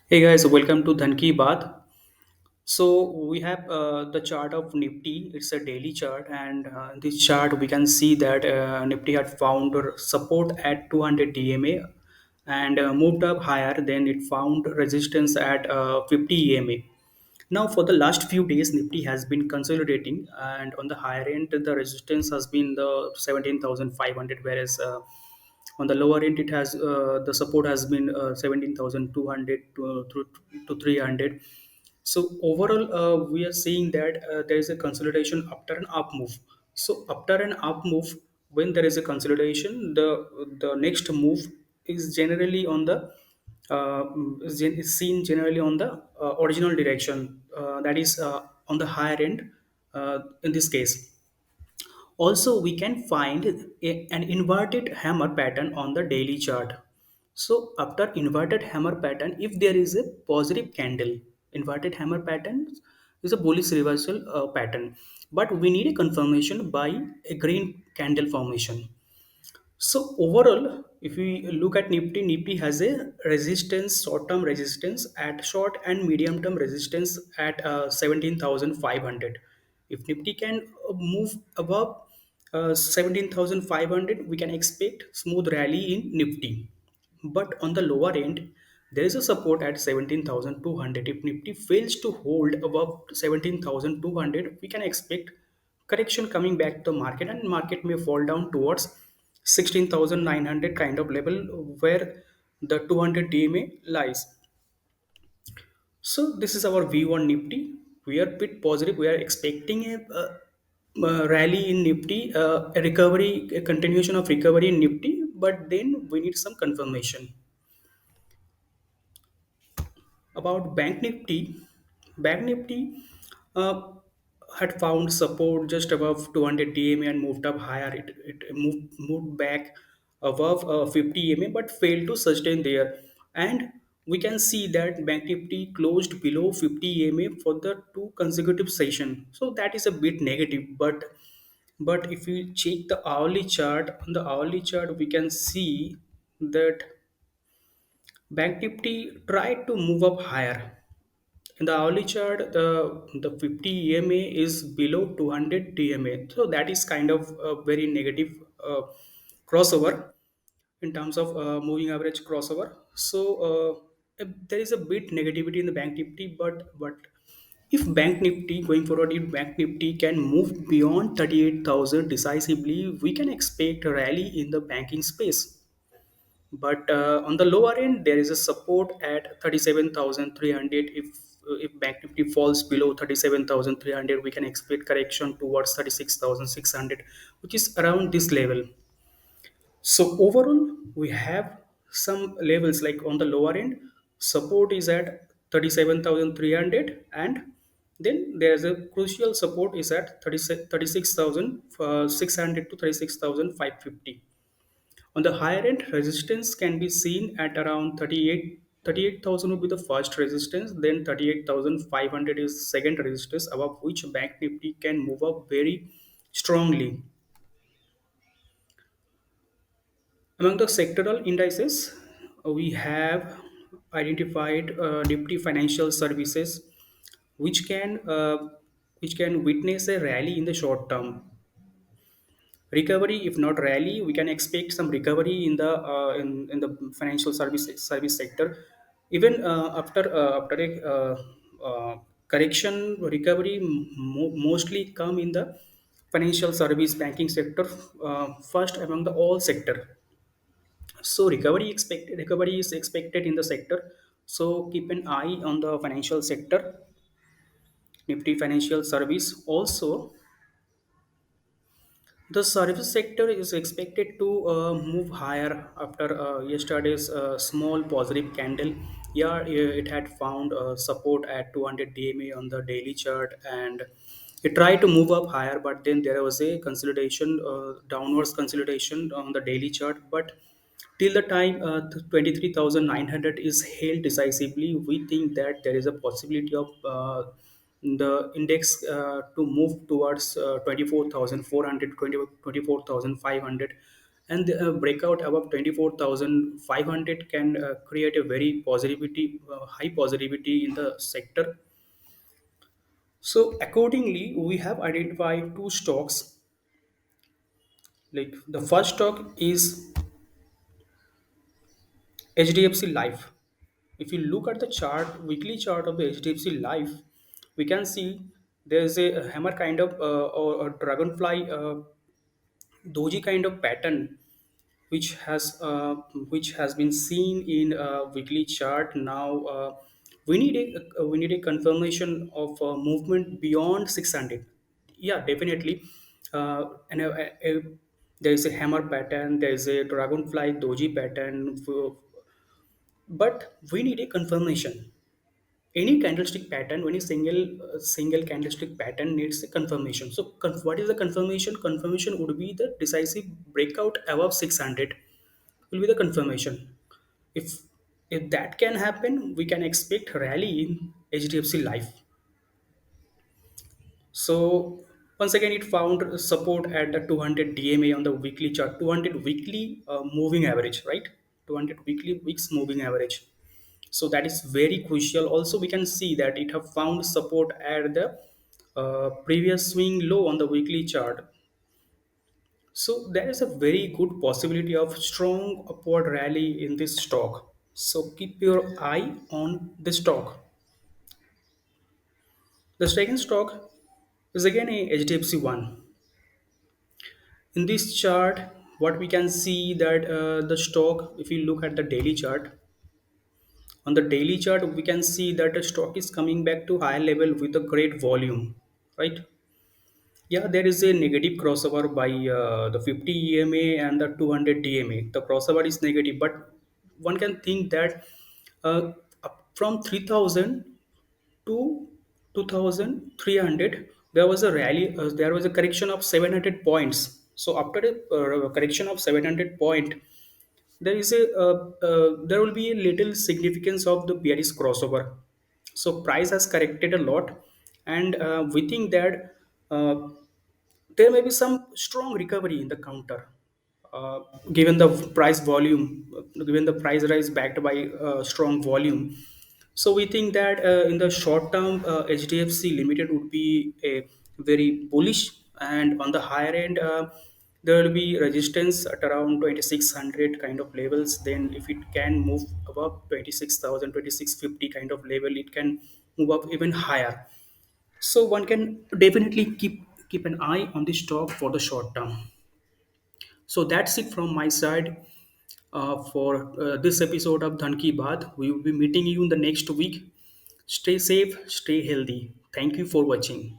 Hey guys, welcome to Dhann ki Baat. So we have the chart of Nifty. It's a daily chart, and in this chart we can see that Nifty had found support at 200 DMA and moved up higher. Then it found resistance at 50 EMA. Now, for the last few days, Nifty has been consolidating, and on the higher end, the resistance has been the 17,500, whereas on the lower end, it has the support has been 17,200 to 300. So overall, we are seeing that there is a consolidation after an up move. So after an up move, when there is a consolidation, the next move is generally on the is seen generally on the original direction, that is on the higher end in this case. Also, we can find an inverted hammer pattern on the daily chart. So after inverted hammer pattern, if there is a positive candle, inverted hammer pattern is a bullish reversal pattern, but we need a confirmation by a green candle formation. So overall, if we look at Nifty, Nifty has a resistance, short-term resistance at short and medium-term resistance at 17,500. If Nifty can move above 17,500, we can expect smooth rally in Nifty. But on the lower end, there is a support at 17,200. If Nifty fails to hold above 17,200, we can expect correction coming back to the market, and market may fall down towards 16,900 kind of level where the 200 DMA lies. So this is our view on Nifty. We are bit positive. We are expecting a rally in Nifty, a recovery, a continuation of recovery in Nifty, but then we need some confirmation. About Bank Nifty uh, had found support just above 200 DMA and moved up higher. It moved back above 50 EMA but failed to sustain there. And we can see that Bank Nifty closed below 50 EMA for the two consecutive session. So that is a bit negative. But if you check the hourly chart, on the hourly chart we can see that Bank Nifty tried to move up higher. In the hourly chart, the 50 EMA is below 200 DMA. So that is kind of a very negative crossover in terms of moving average crossover. So there is a bit negativity in the Bank Nifty, but if Bank Nifty going forward, if Bank Nifty can move beyond 38,000 decisively, we can expect a rally in the banking space. But on the lower end, there is a support at 37,300. If Bank Nifty falls below 37,300, we can expect correction towards 36,600, which is around this level. So overall, we have some levels like on the lower end, support is at 37,300, and then there is a crucial support is at 36,600 to 36,550. On the higher end, resistance can be seen at around 38,000 would be the first resistance, then 38,500 is second resistance, above which Bank Nifty can move up very strongly. Among the sectoral indices, we have identified Nifty Financial Services, which can uh, which can witness a rally in the short term. Recovery, if not rally, we can expect some recovery in the financial service sector. Even after a correction, recovery mostly come in the financial service banking sector first among the all sector. So recovery is expected in the sector. So keep an eye on the financial sector, Nifty Financial Service. Also, the service sector is expected to move higher after yesterday's small positive candle. Yeah, it had found support at 200 DMA on the daily chart, and it tried to move up higher, but then there was a consolidation, downwards consolidation on the daily chart. But till the time 23,900 is held decisively, we think that there is a possibility of the index to move towards 24,400, and the breakout above 24,500 can create a very positivity, high positivity in the sector. So accordingly, we have identified two stocks. Like the first stock is HDFC Life. If you look at the chart, weekly chart of the HDFC Life, we can see there's a hammer kind of or a dragonfly doji kind of pattern which has been seen in a weekly chart. Now we need a confirmation of movement beyond 600. Yeah, definitely. And there is a hammer pattern, there is a dragonfly doji pattern, but we need a confirmation. Any candlestick pattern, any single candlestick pattern needs a confirmation. So what is the confirmation? Confirmation would be the decisive breakout above 600 will be the confirmation. If if that can happen, we can expect rally in HDFC Life. So once again, it found support at the 200 DMA on the weekly chart, 200 weekly moving average, right? 200 weekly weeks moving average. So that is very crucial. Also, we can see that it have found support at the previous swing low on the weekly chart. So there is a very good possibility of strong upward rally in this stock. So keep your eye on the stock. The second stock is again a HDFC one. In this chart, what we can see that the stock, if you look at the daily chart, on the daily chart we can see that the stock is coming back to higher level with a great volume, right? Yeah, there is a negative crossover by the 50 EMA and the 200 DMA. The crossover is negative, but one can think that up from 3000 to 2300 there was a rally, there was a correction of 700 points. So after a correction of 700 point, there will be a little significance of the bearish crossover. So price has corrected a lot, and we think that uh, there may be some strong recovery in the counter, uh, given the price volume, given the price rise backed by strong volume. So we think that in the short term, HDFC Limited would be a very bullish, and on the higher end, there will be resistance at around 2600 kind of levels. Then, if it can move above 26,000, 2650 kind of level, it can move up even higher. So one can definitely keep an eye on the stock for the short term. So that's it from my side for this episode of Dhann Ki Baat. We will be meeting you in the next week. Stay safe, stay healthy. Thank you for watching.